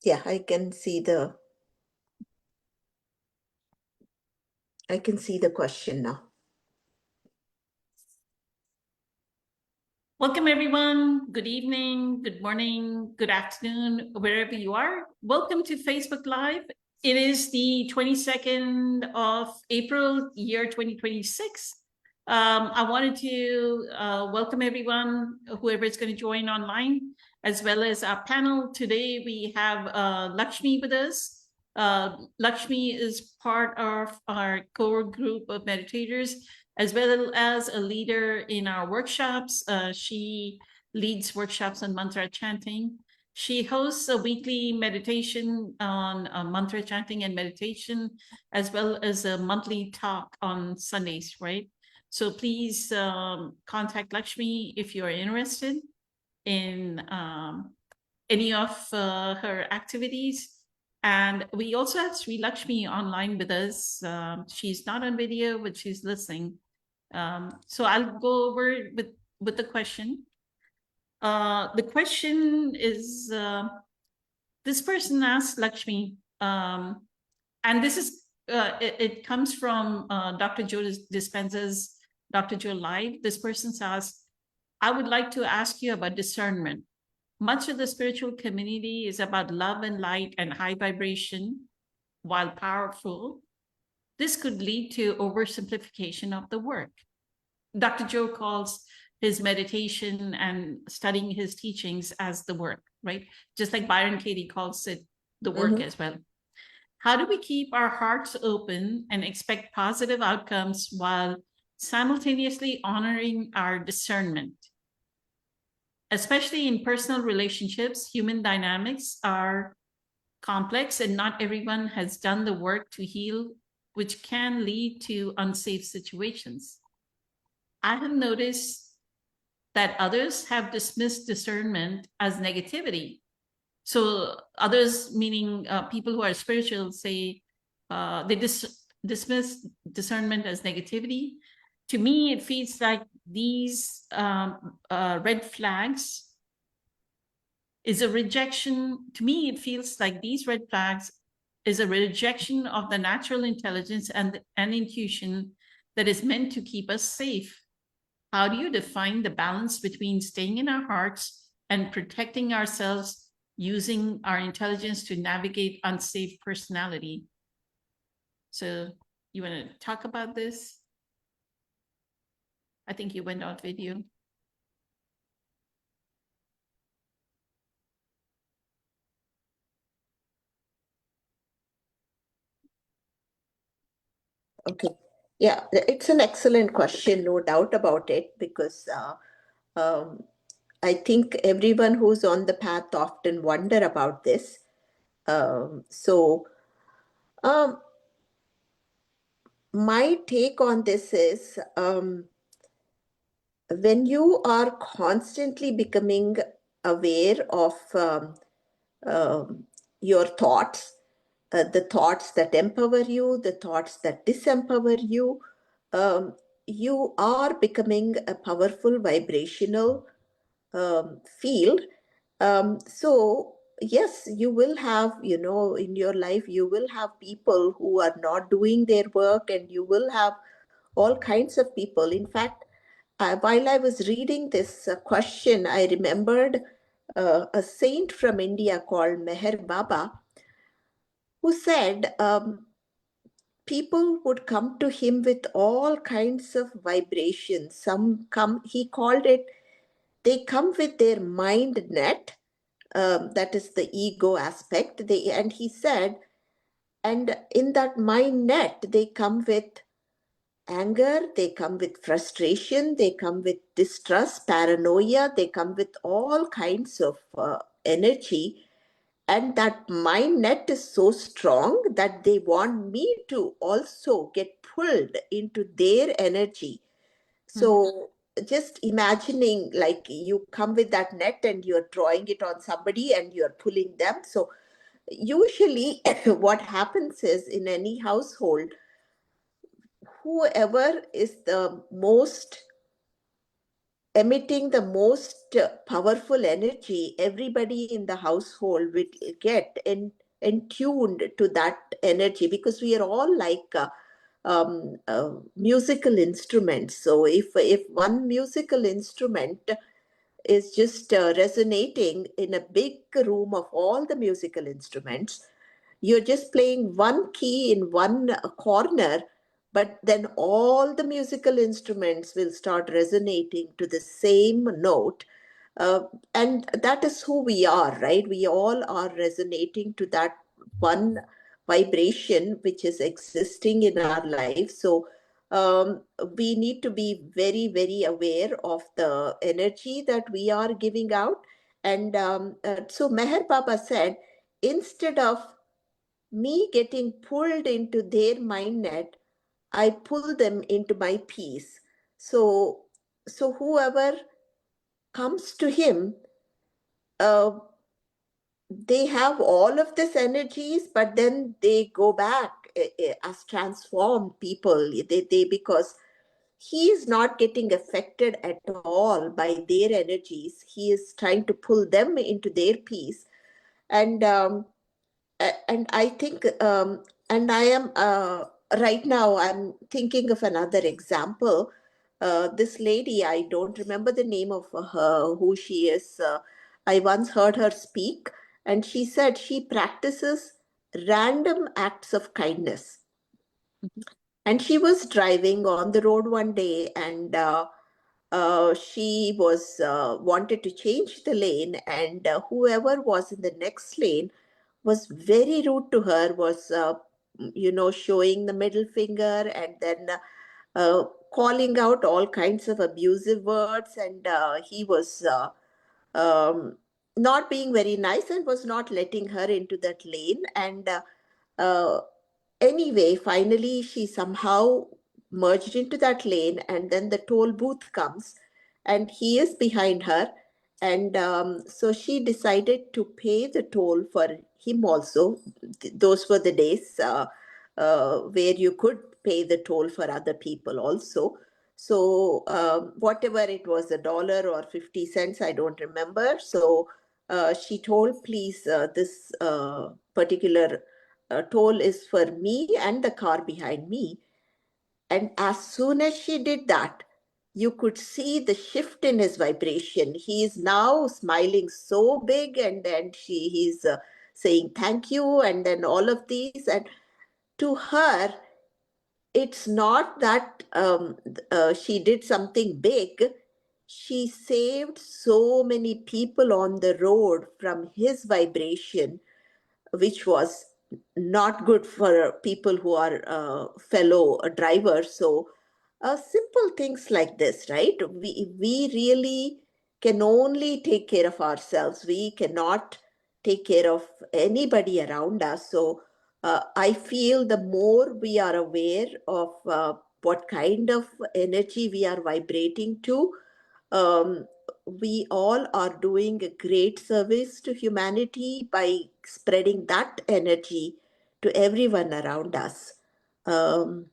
Yeah, I can see the question now. Welcome, everyone. Good evening, good morning, good afternoon, wherever you are. Welcome to Facebook Live. It is the 22nd of April, year 2026. I wanted to welcome everyone, whoever is going to join online, as well as our panel. Today, we have Lakshmi with us. Lakshmi is part of our core group of meditators, as well as a leader in our workshops. She leads workshops on mantra chanting. She hosts a weekly meditation on mantra chanting and meditation, as well as a monthly talk on Sundays, right? So please contact Lakshmi if you're interested in any of her activities. And we also have Sri Lakshmi online with us. She's not on video, but she's listening. So I'll go over with the question. The question is, this person asked Lakshmi, and this is, it comes from Dr. Joe Dispenza's Dr. Joe Live. This person says, I would like to ask you about discernment. Much of the spiritual community is about love and light and high vibration. While powerful, this could lead to oversimplification of the work. Dr. Joe calls his meditation and studying his teachings as the work, right? Just like Byron Katie calls it the work as well. How do we keep our hearts open and expect positive outcomes while simultaneously honoring our discernment? Especially in personal relationships, human dynamics are complex and not everyone has done the work to heal, which can lead to unsafe situations. I have noticed that others have dismissed discernment as negativity. So others, meaning people who are spiritual, say they dismiss discernment as negativity. To me, it feels like these red flags is a rejection. To me, it feels like these red flags is a rejection of the natural intelligence and intuition that is meant to keep us safe. How do you define the balance between staying in our hearts and protecting ourselves using our intelligence to navigate unsafe personality? So you want to talk about this? I think you went on video. Okay. Yeah, it's an excellent question, no doubt about it, because I think everyone who's on the path often wonder about this. So, my take on this is, when you are constantly becoming aware of your thoughts, the thoughts that empower you, the thoughts that disempower you, you are becoming a powerful vibrational field. So, yes, you will have, in your life, you will have people who are not doing their work, and you will have all kinds of people. In fact, while I was reading this question, I remembered a saint from India called Meher Baba, who said people would come to him with all kinds of vibrations. Some come, he called it, they come with their mind net, that is the ego aspect. And he said, and in that mind net, they come with anger, they come with frustration, they come with distrust, paranoia, they come with all kinds of energy. And that mind net is so strong that they want me to also get pulled into their energy. So just imagining, like, you come with that net and you're drawing it on somebody and you're pulling them. So usually what happens is, in any household, whoever is the most emitting the most powerful energy, everybody in the household will get and tuned to that energy, because we are all like musical instruments. So if one musical instrument is just resonating in a big room of all the musical instruments, you're just playing one key in one corner, but then all the musical instruments will start resonating to the same note. uh, and that is who we are, right? We all are resonating to that one vibration which is existing in our lives. So um, we need to be very, very aware of the energy that we are giving out. And so Meher Baba said, instead of me getting pulled into their mind net, I pull them into my peace. So, so whoever comes to him, uh, they have all of this energies, but then they go back as transformed people. They because he is not getting affected at all by their energies. He is trying to pull them into their peace. And and I think, and I am right now, I'm thinking of another example. This lady, I don't remember the name of her, who she is. I once heard her speak, and she said she practices random acts of kindness. And she was driving on the road one day, and she was wanted to change the lane, and whoever was in the next lane was very rude to her, was showing the middle finger, and then calling out all kinds of abusive words, and he was um, not being very nice and was not letting her into that lane. And uh, anyway, finally she somehow merged into that lane, and then the toll booth comes, and he is behind her. And so she decided to pay the toll for him also. Those were the days where you could pay the toll for other people also. So whatever it was, $1 or 50 cents, I don't remember. So she told, please, this particular toll is for me and the car behind me. And as soon as she did that, you could see the shift in his vibration. He is now smiling so big, and then he's saying thank you, and then all of these. And to her, it's not that she did something big. She saved so many people on the road from his vibration, which was not good for people who are fellow drivers. So simple things like this, right? We really can only take care of ourselves. We cannot take care of anybody around us. So I feel the more we are aware of what kind of energy we are vibrating to, um, we all are doing a great service to humanity by spreading that energy to everyone around us. Um,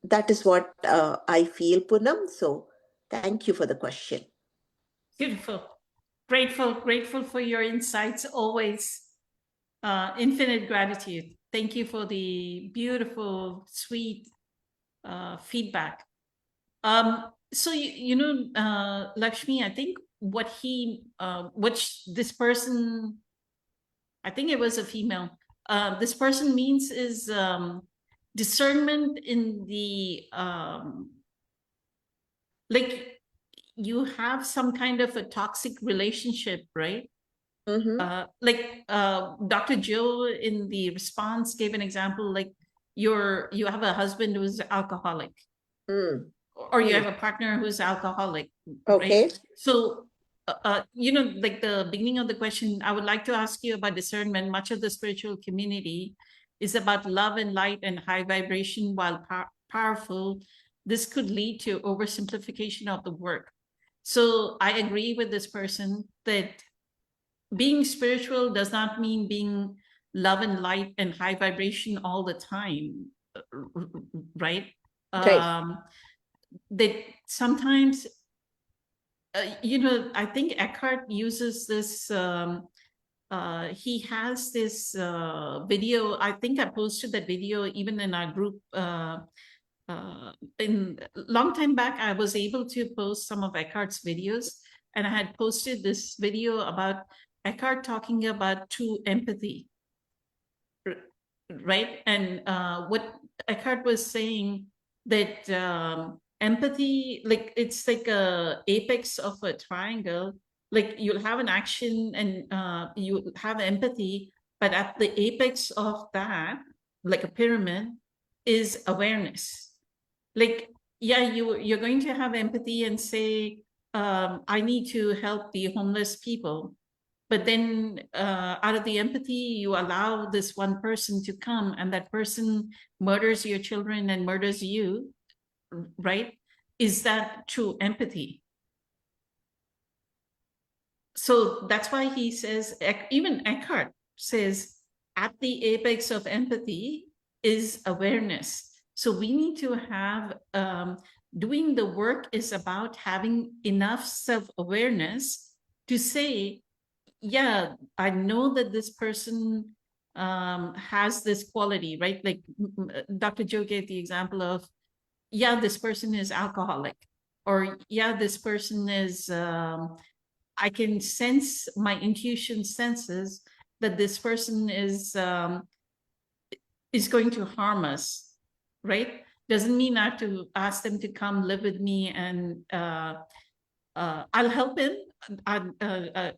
that is what I feel, Poonam. So thank you for the question. Beautiful. Grateful for your insights always. Infinite gratitude. Thank you for the beautiful, sweet feedback. So Lakshmi, I think what this person, I think it was a female. This person means is discernment in the like you have some kind of a toxic relationship, right? Mm-hmm. Dr. Jill in the response gave an example, like you have a husband who's alcoholic, Mm. or you have a partner who's alcoholic, right? Okay. So like the beginning of the question, I would like to ask you about discernment. Much of the spiritual community is about love and light and high vibration. While powerful, this could lead to oversimplification of the work. So I agree with this person that being spiritual does not mean being love and light and high vibration all the time, right? Right. That sometimes I think Eckhart uses this. He has this video. I think I posted that video even in our group. In long time back, I was able to post some of Eckhart's videos, and I had posted this video about Eckhart talking about true empathy, right? And what Eckhart was saying that empathy, like it's like a apex of a triangle. Like you'll have an action and you have empathy, but at the apex of that, like a pyramid, is awareness. Like, yeah, you're going to have empathy and say, I need to help the homeless people. But then out of the empathy, you allow this one person to come, and that person murders your children and murders you, right? Is that true empathy? So that's why he says, even Eckhart says, at the apex of empathy is awareness. So we need to have, doing the work is about having enough self-awareness to say, yeah, I know that this person has this quality, right? Like Dr. Joe gave the example of, yeah, this person is alcoholic, or yeah, this person is, I can sense, my intuition senses that this person is going to harm us, right? Doesn't mean I have to ask them to come live with me and I'll help him.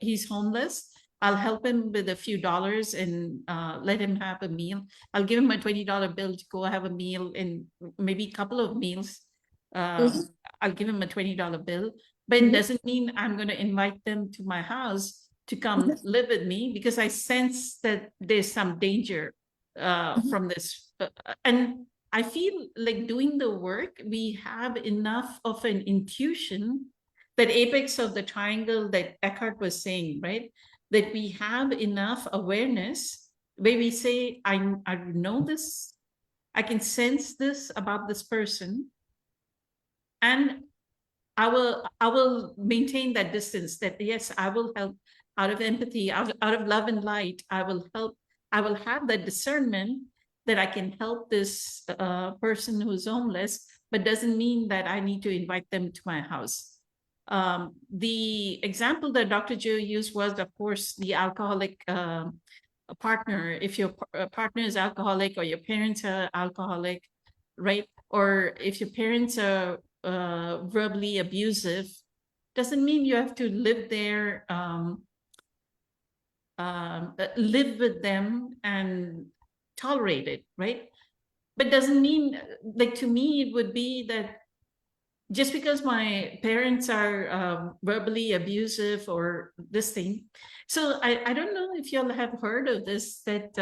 He's homeless. I'll help him with a few dollars and let him have a meal. I'll give him a $20 bill to go have a meal and maybe a couple of meals. Mhm. I'll give him a $20 bill, but it Mhm. doesn't mean I'm going to invite them to my house to come live with me because I sense that there's some danger from this. And I feel like doing the work, we have enough of an intuition, that apex of the triangle that Eckhart was saying, right? That we have enough awareness where we say, I know this, I can sense this about this person, and I will maintain that distance, that yes, I will help out of empathy, out of love and light. I will help, I will have that discernment that I can help this person who's homeless, but doesn't mean that I need to invite them to my house. The example that Dr. Joe used was, of course, the alcoholic partner. If your partner is alcoholic or your parents are alcoholic, right? Or if your parents are verbally abusive, doesn't mean you have to live there, live with them and tolerate it, right? But doesn't mean, like, to me, it would be that just because my parents are verbally abusive or this thing. So I don't know if y'all have heard of this, that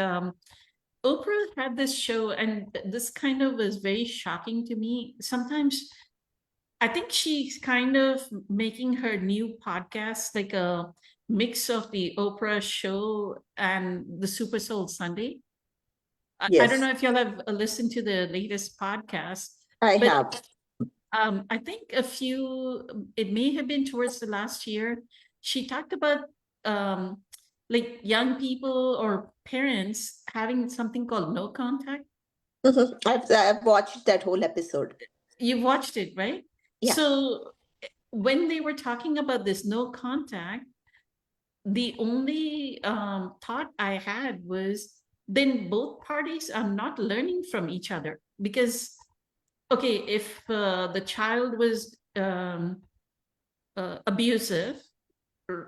Oprah had this show, and this kind of was very shocking to me. Sometimes I think she's kind of making her new podcast like a mix of the Oprah show and the Super Soul Sunday. I don't Yes, know if y'all have listened to the latest podcast, I but have. I think it may have been towards the last year, she talked about um, like young people or parents having something called no contact. Mhm. I've watched that whole episode. You watched it, right? Yeah. So when they were talking about this no contact, the only thought I had was, then both parties are not learning from each other. Because, okay, if the child was abusive,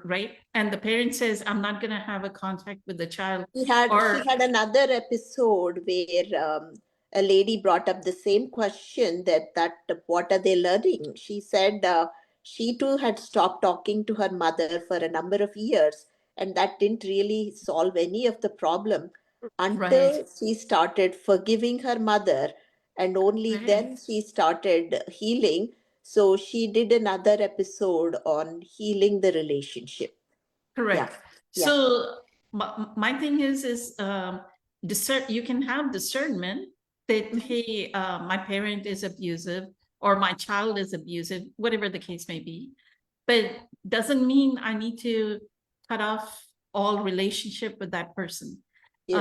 right? And the parent says, I'm not going to have a contact with the child. She Or, had another episode where a lady brought up the same question, that what are they learning? She said she too had stopped talking to her mother for a number of years, and that didn't really solve any of the problem right, until she started forgiving her mother, and only right. then she started healing. So she did another episode on healing the relationship. Yeah, Correct. yeah. So my thing is you can have discernment that, Mhm. hey, my parent is abusive or my child is abusive, whatever the case may be. but doesn't mean I need to cut off all relationship with that person. Yes.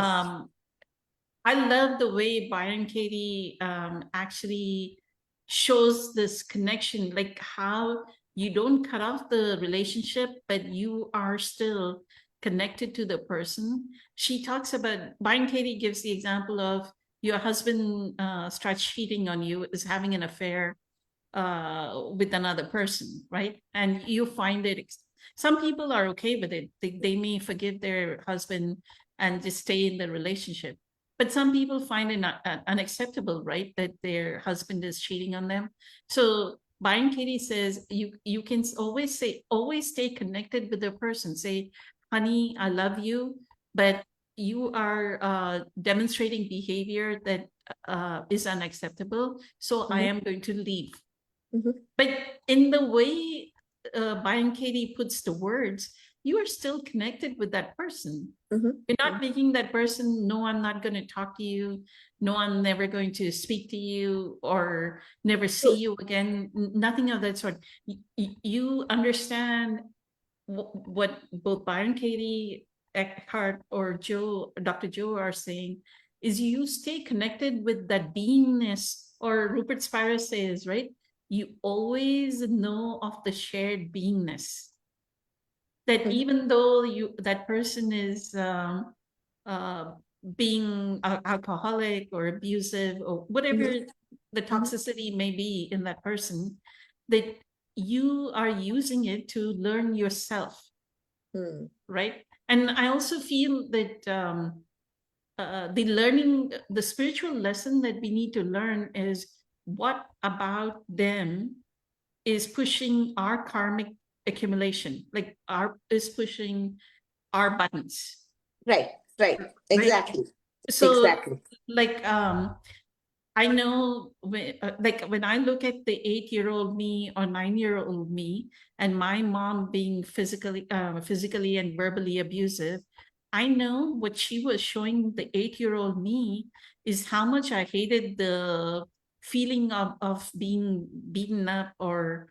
I love the way Byron Katie actually shows this connection, like how you don't cut off the relationship, but you are still connected to the person. She talks about, Byron Katie gives the example of your husband starts cheating on you, is having an affair with another person, right? And you find it, some people are okay with it. They may forgive their husband and just stay in the relationship. But some people find it unacceptable, right? That their husband is cheating on them. So Byron Katie says you can always stay connected with the person. Say, honey, I love you, but you are demonstrating behavior that is unacceptable. So I am going to leave. But in the way Byron Katie puts the words, you are still connected with that person. You're not making that person, no, I'm not going to talk to you. No, I'm never going to speak to you or never see you again. Nothing of that sort. You understand what both Byron Katie, Eckhart, or Dr. Joe are saying is you stay connected with that beingness, or Rupert Spira says, right? You always know of the shared beingness. That even though that person is being alcoholic or abusive or whatever the toxicity may be in that person, that you are using it to learn yourself, right? And I also feel that the spiritual lesson that we need to learn is what about them is pushing our karmic accumulation, like is pushing our buttons. Right, exactly. Right? So exactly. like I know when I look at the 8-year-old me or 9-year-old me and my mom being physically and verbally abusive, I know what she was showing the 8-year-old me is how much I hated the feeling of being beaten up or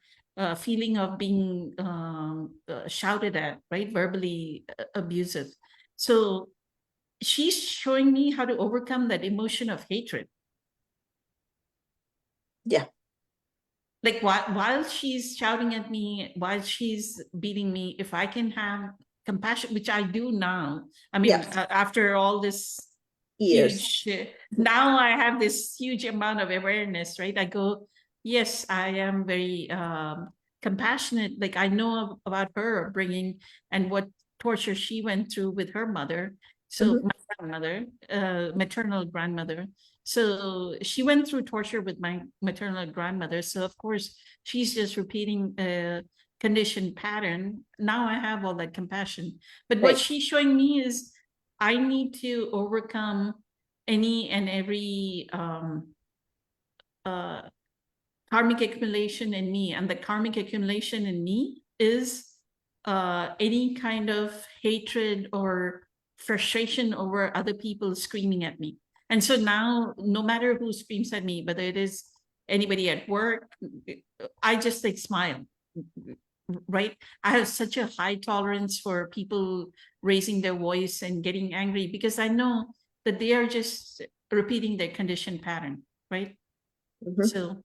feeling of being shouted at, right? Verbally abusive. So she's showing me how to overcome that emotion of hatred. Yeah. Like while she's shouting at me, while she's beating me, if I can have compassion, which I do now. I mean, after all this years, now I have this huge amount of awareness, right? I go, yes, I am very compassionate. Like I know about her upbringing and what torture she went through with her mother. So my grandmother, maternal grandmother. So she went through torture with my maternal grandmother. So of course she's just repeating a conditioned pattern. Now I have all that compassion. But what she's showing me is I need to overcome any and every karmic accumulation in me. And the karmic accumulation in me is any kind of hatred or frustration over other people screaming at me. And so now, no matter who screams at me, whether it is anybody at work, I just like smile, right? I have such a high tolerance for people raising their voice and getting angry because I know that they are just repeating their conditioned pattern, right? So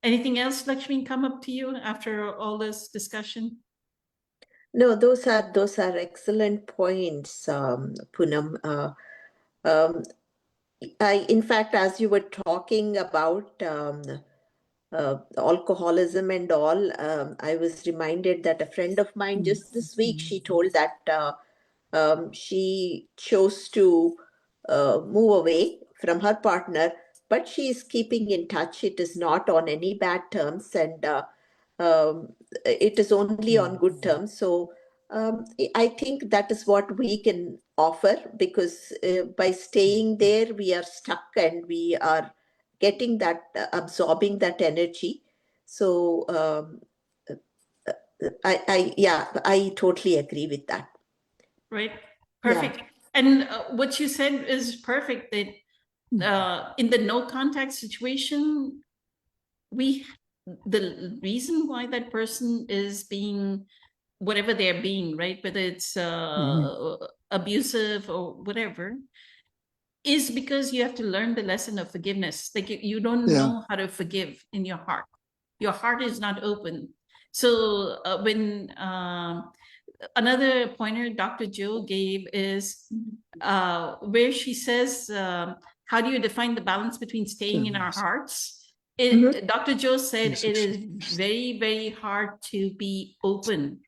anything else, Lakshmi, come up to you after all this discussion? No, those are excellent points, Poonam. In fact, as you were talking about alcoholism and all, I was reminded that a friend of mine just this week, she told that she chose to move away from her partner, but she is keeping in touch. It is not on any bad terms, and it is only on good terms. So I think that is what we can offer, because by staying there, we are stuck and we are getting that, absorbing that energy. So I totally agree with that. Right. Perfect. And what you said is perfect, that in the no contact situation, the reason why that person is being whatever they're being, right? Whether it's abusive or whatever, is because you have to learn the lesson of forgiveness. Like you don't know how to forgive in your heart. Your heart is not open. So when another pointer Dr. Joe gave is where she says, how do you define the balance between staying in our hearts? Dr. Joe said it is very, very hard to be open.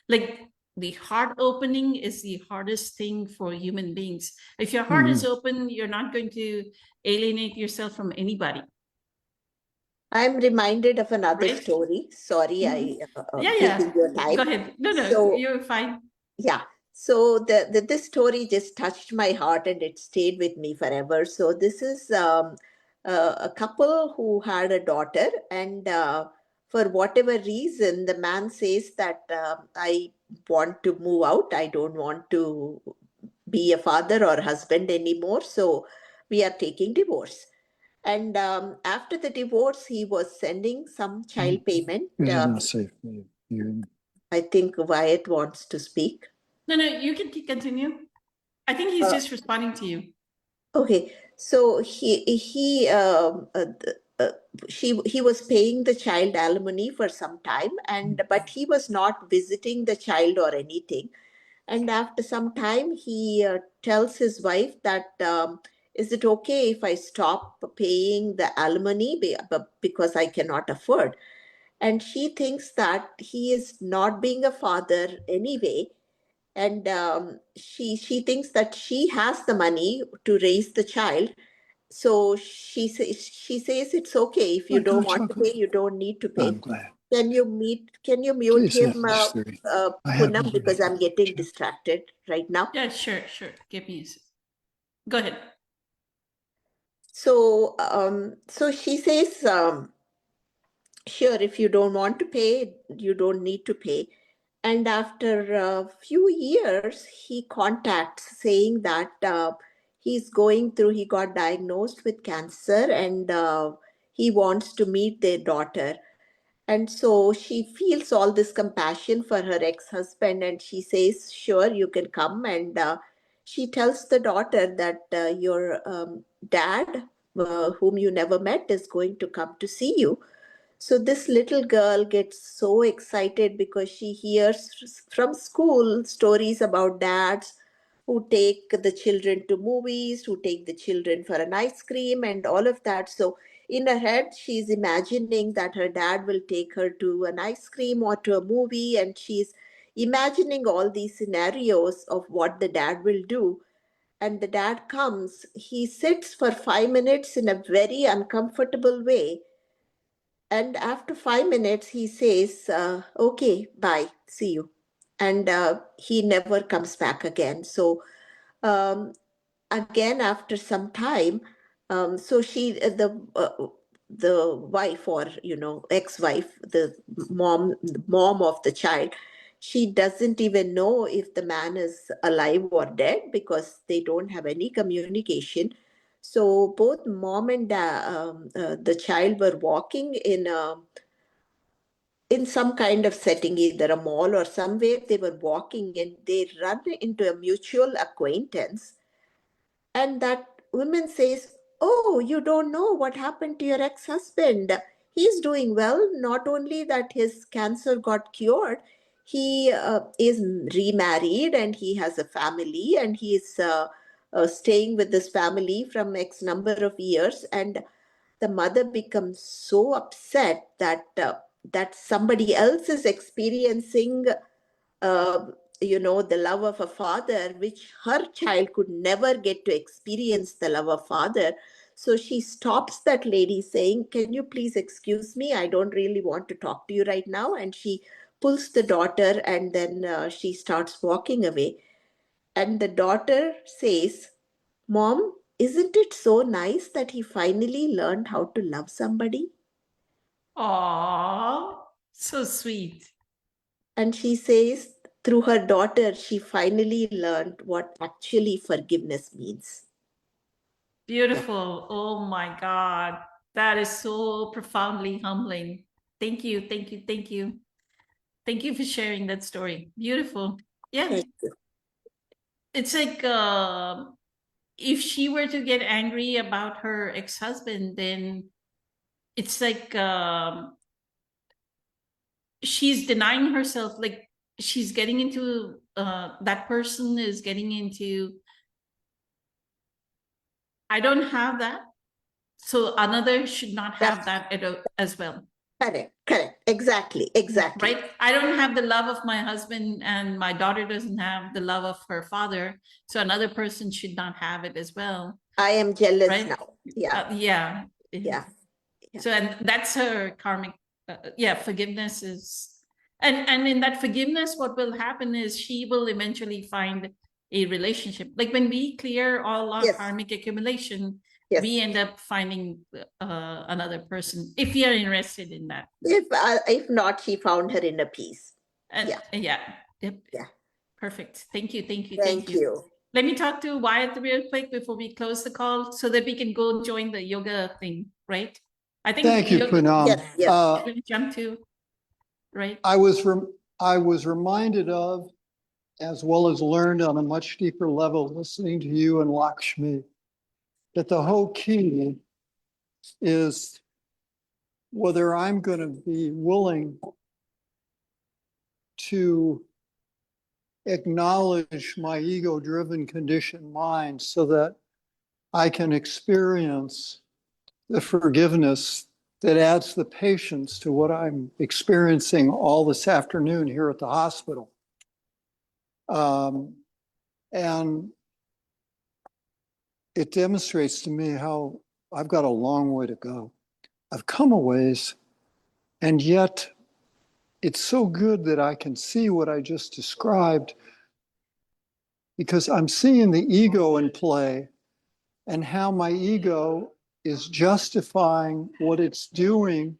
Like the heart opening is the hardest thing for human beings. If your heart is open, you're not going to alienate yourself from anybody. I'm reminded of another Right? story. Sorry, taking your time. Go ahead. No, So, you're fine. yeah. So this story just touched my heart and it stayed with me forever. So this is a couple who had a daughter, and for whatever reason, the man says that I want to move out. I don't want to be a father or husband anymore. So we are taking divorce. And after the divorce, he was sending some child payment. I think Wyatt wants to speak. No, you can continue. I think he's just responding to you. Okay, so he was paying the child alimony for some time, and but he was not visiting the child or anything. And after some time, he tells his wife that is it okay if I stop paying the alimony because I cannot afford? And she thinks that he is not being a father anyway, and she thinks that she has the money to raise the child. So she says it's okay if you don't want to pay, you don't need to pay. Can you mute him, Poonam, because I'm getting distracted right now. Yeah, sure. Give me go ahead. So so she says, sure, if you don't want to pay, you don't need to pay. And after a few years, he contacts saying that he got diagnosed with cancer, and he wants to meet their daughter. And so she feels all this compassion for her ex-husband, and she says, sure, you can come. And she tells the daughter that your dad, whom you never met, is going to come to see you. So this little girl gets so excited because she hears from school stories about dads who take the children to movies, who take the children for an ice cream and all of that. So in her head, she's imagining that her dad will take her to an ice cream or to a movie, and she's imagining all these scenarios of what the dad will do. And the dad comes, he sits for 5 minutes in a very uncomfortable way, and after 5 minutes, he says, okay, bye, see you. And he never comes back again. So again, after some time, so the wife, or ex-wife, the mom of the child, she doesn't even know if the man is alive or dead because they don't have any communication. So both mom and the child were walking in some kind of setting, either a mall or somewhere. They were walking and they run into a mutual acquaintance, and that woman says, oh, you don't know what happened to your ex-husband. He's doing well. Not only that his cancer got cured, he is remarried and he has a family, and he is staying with this family from X number of years. And the mother becomes so upset that somebody else is experiencing uh, the love of a father, which her child could never get to experience the love of father. So she stops that lady saying, can you please excuse me? I don't really want to talk to you right now. And she pulls the daughter, and then she starts walking away. And the daughter says, Mom, isn't it so nice that he finally learned how to love somebody? Aww, so sweet. And she says, through her daughter, she finally learned what actually forgiveness means. Beautiful. Oh my God. That is so profoundly humbling. Thank you, thank you, thank you. Thank you for sharing that story. Beautiful. Yeah. Thank you. It's like if she were to get angry about her ex-husband, then it's like she's denying herself, like she's getting into that person is getting into, I don't have that, so another should not have that as well. Correct. Exactly. Right? I don't have the love of my husband, and my daughter doesn't have the love of her father, so another person should not have it as well. I am jealous Right? now. Yeah. Yeah. Yeah. So, and that's her karmic. Yeah, forgiveness is, and in that forgiveness, what will happen is she will eventually find a relationship. Like when we clear all our Yes. karmic accumulation, Yes. we end up finding another person if you're interested in that. If not, she found her inner peace. And Yeah. Yep. Yeah. Perfect. Thank you. Thank you. Let me talk to Wyatt real quick before we close the call so that we can go join the yoga thing, right? I think Thank you, Poonam. Yes. We'll jump to, right? I was reminded of, as well as learned on a much deeper level, listening to you and Lakshmi, that the whole key is whether I'm going to be willing to acknowledge my ego-driven conditioned mind so that I can experience the forgiveness that adds the patience to what I'm experiencing all this afternoon here at the hospital. And it demonstrates to me how I've got a long way to go. I've come a ways, and yet it's so good that I can see what I just described, because I'm seeing the ego in play and how my ego is justifying what it's doing.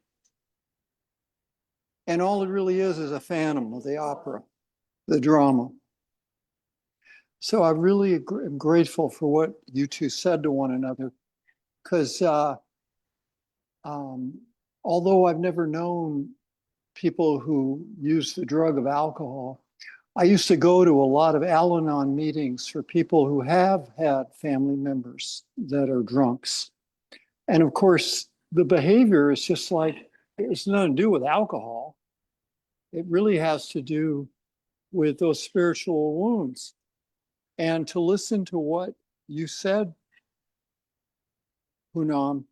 And all it really is a phantom of the opera, the drama. So I really am grateful for what you two said to one another, because although I've never known people who use the drug of alcohol, I used to go to a lot of Al-Anon meetings for people who have had family members that are drunks. And of course, the behavior is just like, it's nothing to do with alcohol. It really has to do with those spiritual wounds. And to listen to what you said, Poonam,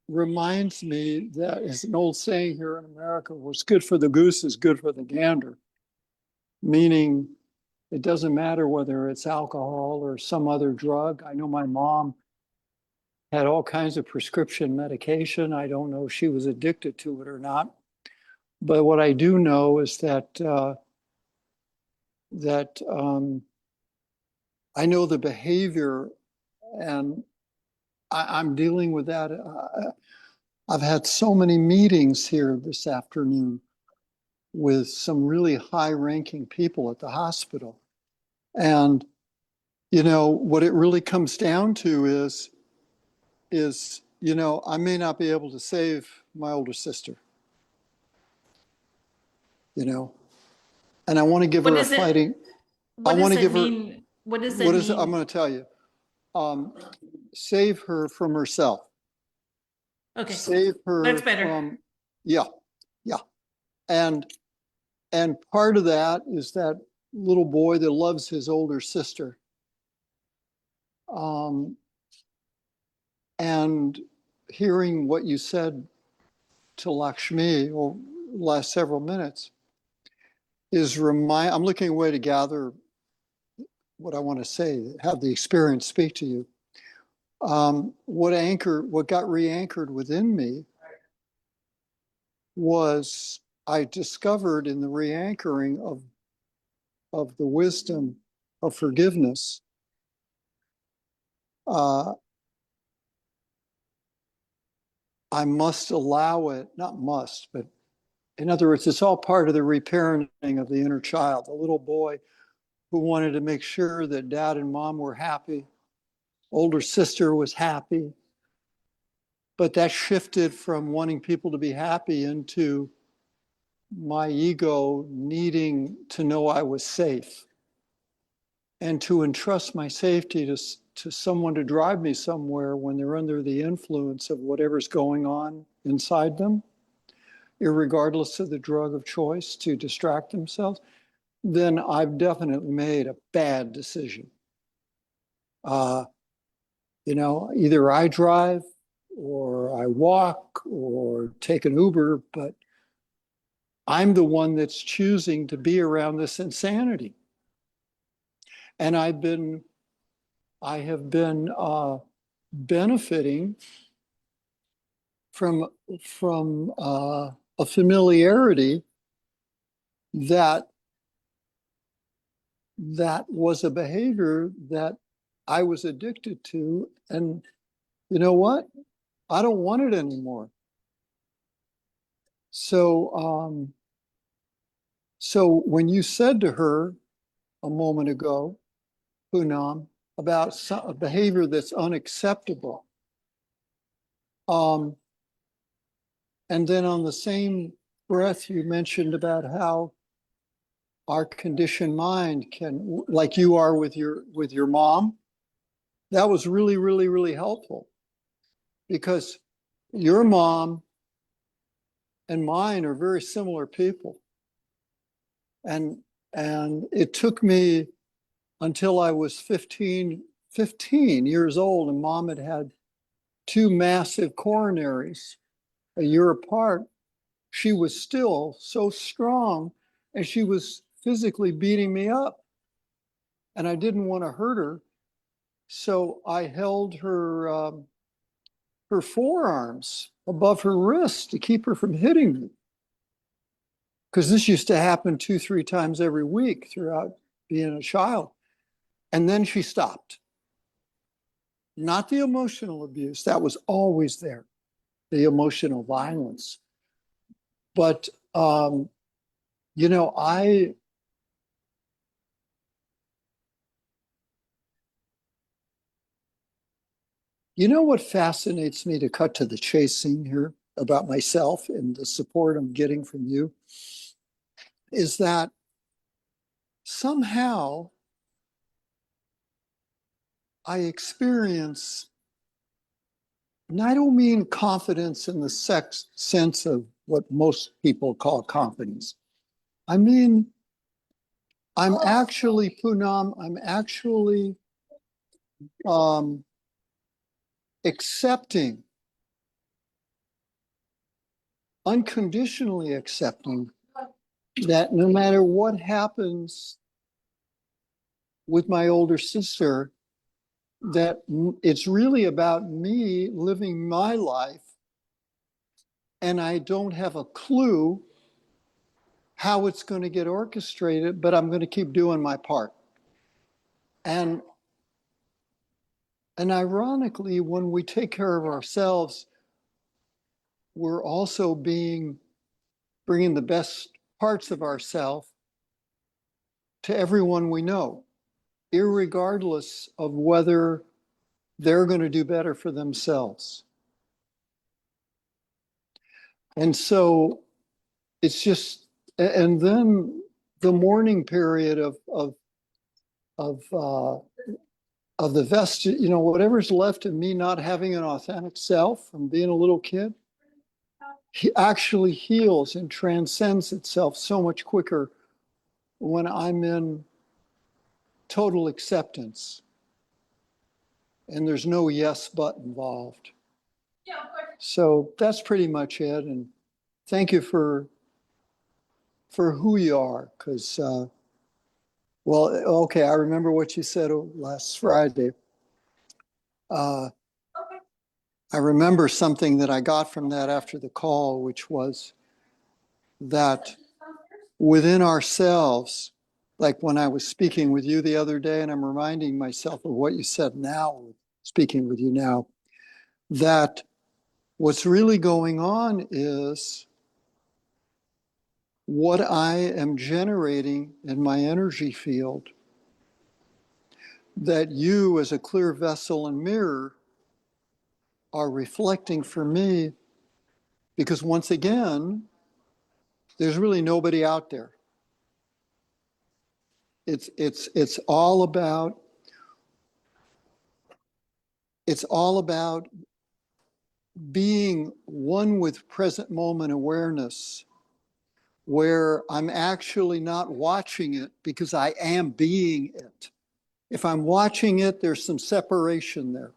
reminds me that, as an old saying here in America, what's good for the goose is good for the gander. Meaning, it doesn't matter whether it's alcohol or some other drug. I know my mom had all kinds of prescription medication. I don't know if she was addicted to it or not. But what I do know is that I know the behavior, and I'm dealing with that. I've had so many meetings here this afternoon with some really high-ranking people at the hospital. And, you know, what it really comes down to is, you know, I may not be able to save my older sister, you know, and I want to give her a fighting. What does that mean? What does that mean? I'm going to tell you. Save her from herself. Okay. Save her. That's better. From, yeah. And part of that is that little boy that loves his older sister. And hearing what you said to Lakshmi over the last several minutes is I'm looking away to gather what I want to say, have the experience speak to you. What got re-anchored within me was I discovered in the re-anchoring of the wisdom of forgiveness, I must allow it, not must, but in other words, it's all part of the reparenting of the inner child, the little boy who wanted to make sure that dad and mom were happy, older sister was happy, but that shifted from wanting people to be happy into my ego needing to know I was safe and to entrust my safety to someone to drive me somewhere when they're under the influence of whatever's going on inside them, irregardless of the drug of choice to distract themselves, then I've definitely made a bad decision. Either I drive or I walk or take an Uber, but I'm the one that's choosing to be around this insanity. And I have been benefiting from a familiarity that was a behavior that I was addicted to. And you know what? I don't want it anymore. So when you said to her a moment ago, Poonam, about a behavior that's unacceptable, and then on the same breath, you mentioned about how our conditioned mind can, like you are with your mom, that was really, really, really helpful, because your mom and mine are very similar people. And it took me until I was 15 years old, and mom had had 2 massive coronaries a year apart. She was still so strong, and she was physically beating me up. And I didn't want to hurt her. So I held her forearms above her wrist to keep her from hitting me. Because this used to happen 2-3 times every week throughout being a child. And then she stopped. Not the emotional abuse, that was always there, the emotional violence. But, what fascinates me, to cut to the chasing here about myself and the support I'm getting from you, is that somehow I experience, and I don't mean confidence in the sense of what most people call confidence. I mean, Poonam, I'm actually accepting, unconditionally accepting, that no matter what happens with my older sister, that it's really about me living my life, and I don't have a clue how it's going to get orchestrated, but I'm going to keep doing my part. And ironically, when we take care of ourselves, we're also bringing the best parts of ourselves to everyone we know, irregardless of whether they're going to do better for themselves. And so it's just, and then the mourning period of the vestige, whatever's left of me not having an authentic self from being a little kid, he actually heals and transcends itself so much quicker when I'm in total acceptance and there's no yes but involved. Yeah, of course. So that's pretty much it. And thank you for who you are, because okay, I remember what you said last Friday. I remember something that I got from that after the call, which was that within ourselves, like when I was speaking with you the other day, and I'm reminding myself of what you said now, speaking with you now, that what's really going on is what I am generating in my energy field, that you, as a clear vessel and mirror, are reflecting for me, because once again, there's really nobody out there. It's all about being one with present moment awareness, where I'm actually not watching it because I am being it. If I'm watching it, there's some separation there.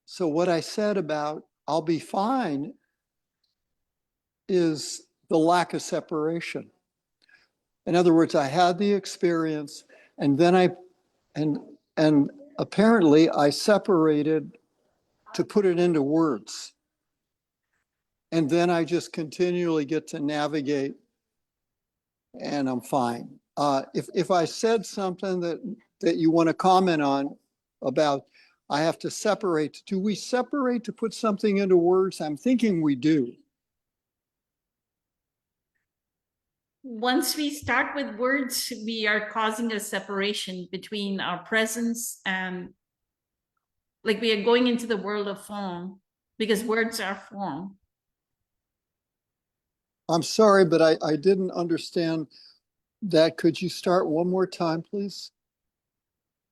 So what I said about I'll be fine is the lack of separation. In other words, I had the experience, and then and apparently I separated to put it into words. And then I just continually get to navigate, and I'm fine. If I said something that you want to comment on about, I have to separate. Do we separate to put something into words? I'm thinking we do. Once we start with words, we are causing a separation between our presence and, like, we are going into the world of form, because words are form. I'm sorry, but I didn't understand that. Could you start one more time, please?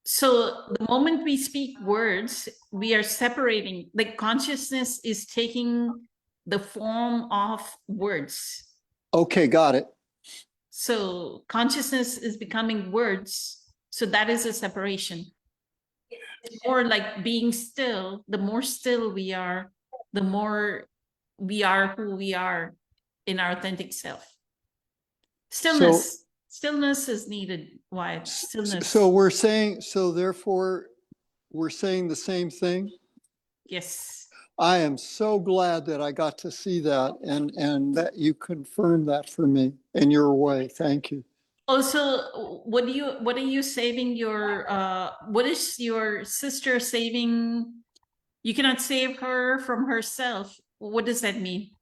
So the moment we speak words, we are separating, like consciousness is taking the form of words. Okay, got it. So consciousness is becoming words. So that is a separation. Or like being still, the more still we are, the more we are who we are in our authentic self. Stillness is needed. Why? Stillness. So therefore we're saying the same thing. Yes. I am so glad that I got to see that, and that you confirmed that for me in your way. Thank you. Also, what are you saving your, what is your sister saving? You cannot save her from herself. What does that mean?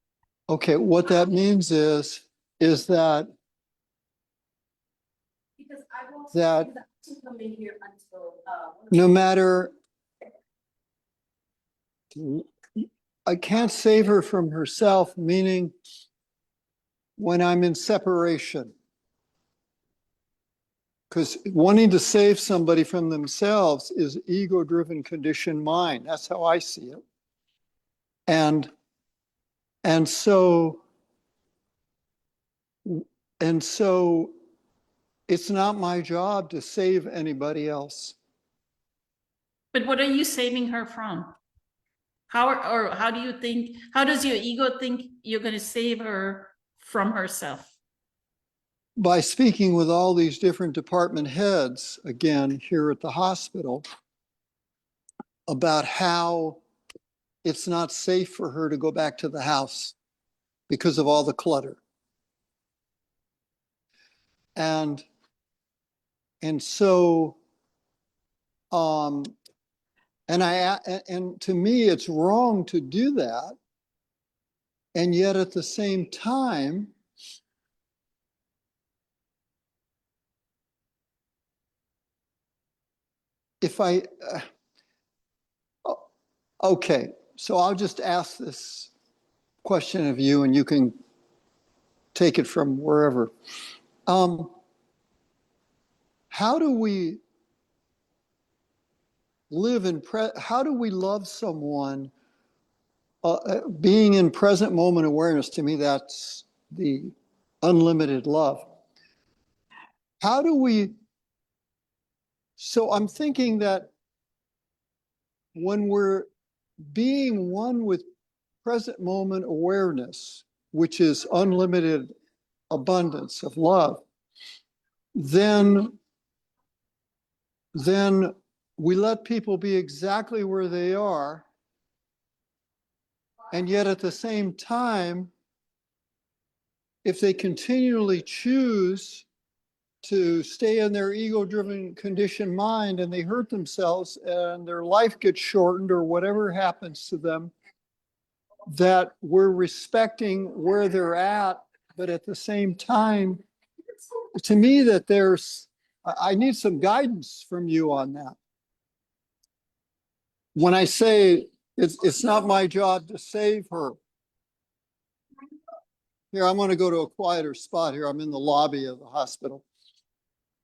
Okay, what that means is that no matter, I can't save her from herself, meaning when I'm in separation. Because wanting to save somebody from themselves is ego-driven conditioned mind. That's how I see it. And so it's not my job to save anybody else. But what are you saving her from? How do you think, how does your ego think you're going to save her from herself? By speaking with all these different department heads, again, here at the hospital, about how it's not safe for her to go back to the house because of all the clutter. And so, and to me, it's wrong to do that. And yet at the same time, okay, so I'll just ask this question of you, and you can take it from wherever. How do we live how do we love someone? Being in present moment awareness, to me, that's the unlimited love. How do we? So I'm thinking that when we're being one with present moment awareness, which is unlimited abundance of love, then we let people be exactly where they are. And yet at the same time, if they continually choose to stay in their ego-driven conditioned mind and they hurt themselves and their life gets shortened or whatever happens to them, that we're respecting where they're at, but at the same time, to me that I need some guidance from you on that. When I say it's not my job to save her. Here, I'm going to go to a quieter spot here. I'm in the lobby of the hospital.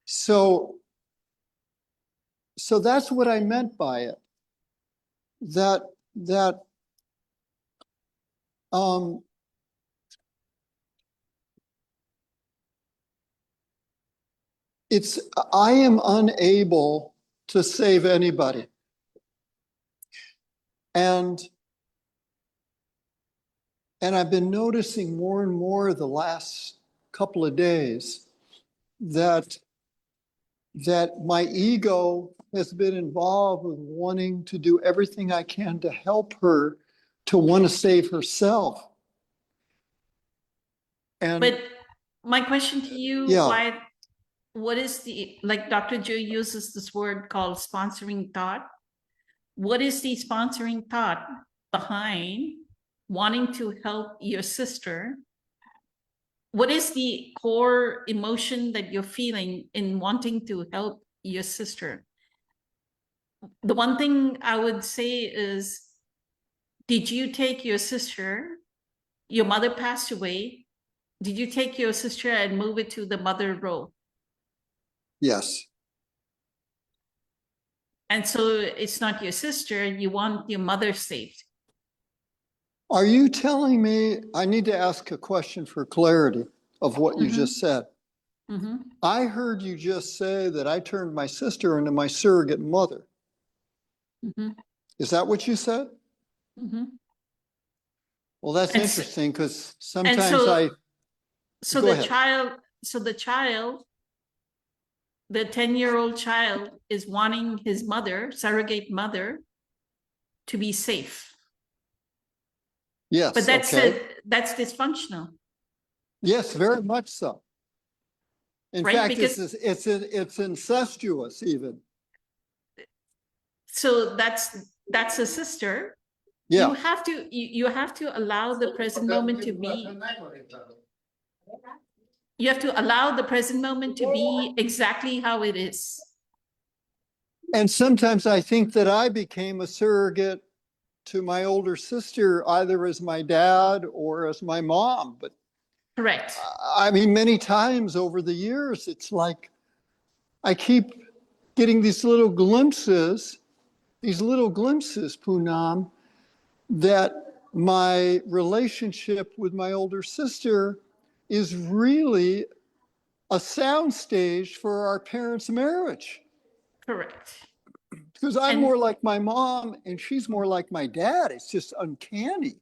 So that's what I meant by it. That I am unable to save anybody. And I've been noticing more and more the last couple of days that my ego has been involved with wanting to do everything I can to help her to want to save herself. And But my question to you, Yeah. what is like Dr. Joe uses this word called sponsoring thought. What is the sponsoring thought behind wanting to help your sister? What is the core emotion that you're feeling in wanting to help your sister? The one thing I would say is, did you take your sister, your mother passed away, did you take your sister and move it to the mother role? Yes. And so it's not your sister, you want your mother saved. Are you telling me, I need to ask a question for clarity of what you Mhm. just said. Mhm. I heard you just say that I turned my sister into my surrogate mother. Mhm. Is that what you said? Mhm. Well, that's And so- interesting because And sometimes so Go the ahead. child, the 10-year-old child is wanting his mother, surrogate mother, to be safe. Yes, But okay. that's dysfunctional, Yes, very much so. In right? fact, Because it's incestuous even. so that's a sister. Yeah. You have to allow the present moment to be. You have to allow the present moment to be exactly how it is. And sometimes I think that I became a surrogate to my older sister, either as my dad or as my mom. But Correct. I mean, many times over the years, it's like I keep getting these little glimpses, Poonam, that my relationship with my older sister is really a soundstage for our parents' marriage. Correct. Because I'm And more like my mom and she's more like my dad. It's just uncanny.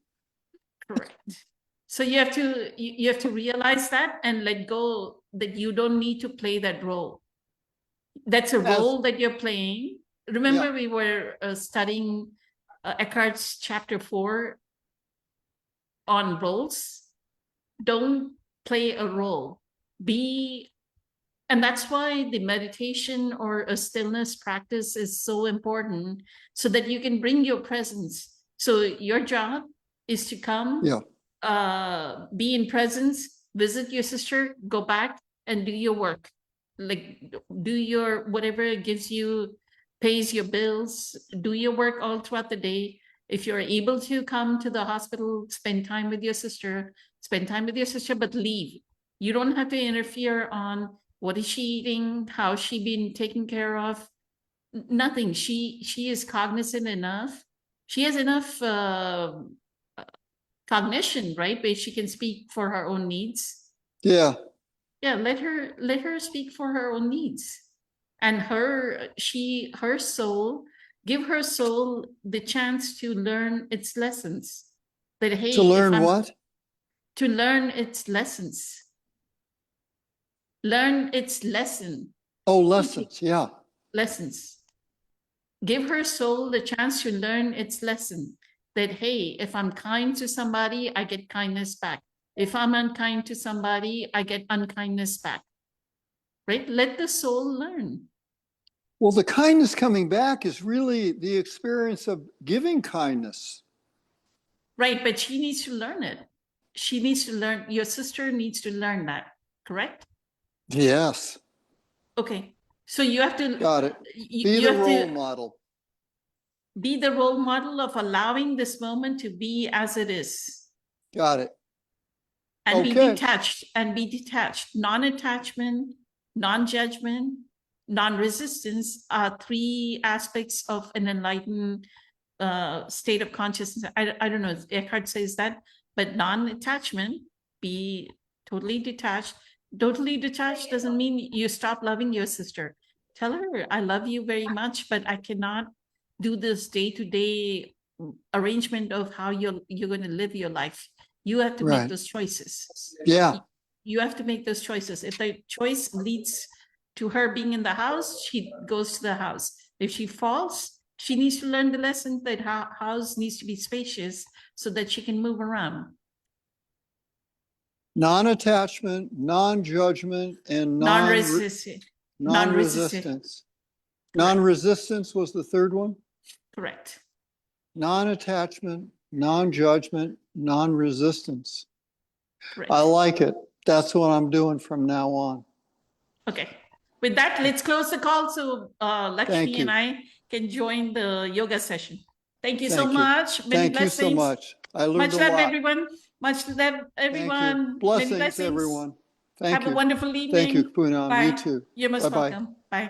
correct. So you have to realize that and let go that you don't need to play that role. That's a As role that you're playing. Remember, we were studying Eckhart's chapter 4 on roles. Don't play a role. And that's why the meditation or a stillness practice is so important, so that you can bring your presence. So your job is to come, be in presence, visit your sister, go back and do your work. Like do your whatever gives you, pays your bills, do your work all throughout the day. If you're able to come to the hospital, spend time with your sister, but leave. You don't have to interfere on what is she eating, how is she being taken care of. Nothing. She is cognizant enough. She has enough cognition, right? But she can speak for her own needs. Yeah. Yeah, let her speak for her own needs. And her soul, give her soul the chance to learn its lessons. That hey, To learn what? To learn its lessons. Learn its lesson. Oh, lessons. Yeah. Lessons. Give her soul the chance to learn its lesson. That hey, if I'm kind to somebody, I get kindness back. If I'm unkind to somebody, I get unkindness back. Right? Let the soul learn. Well, the kindness coming back is really the experience of giving kindness. Right, but she needs to learn it. She needs to learn, your sister needs to learn that, correct? Yes, Okay, so you have to, got it. you, Be you the have role to model. be the role model of allowing this moment to be as it is. Got it. And be Okay. detached, non-attachment, non-judgment, non-resistance are three aspects of an enlightened state of consciousness. I don't know if Eckhart says that, but non-attachment, be totally detached. Totally detached doesn't mean you stop loving your sister. Tell her, I love you very much, but I cannot do this day-to-day arrangement of how you're going to live your life. You have to make Right. those choices. Yeah. You have to make those choices. If the choice leads to her being in the house, she goes to the house. If she falls, she needs to learn the lesson that house needs to be spacious so that she can move around. Non-attachment, non-judgment, and Non-resistant. non-resistance. Correct. Non-resistance was the third one? Correct. Non-attachment, non-judgment, non-resistance. Correct. I like it. That's what I'm doing from now on. Okay. With that, let's close the call so Lakshmi Thank you. and I can join the yoga session. Thank you so Thank you. much. Many Thank you so blessings. much. I learned Much a love, lot. everyone. Much love, Thank everyone. you. Many Blessings, blessings. everyone. Thank Have you. a wonderful evening. Thank you, Poonam. Bye. You too. You're most Bye-bye. welcome. Bye.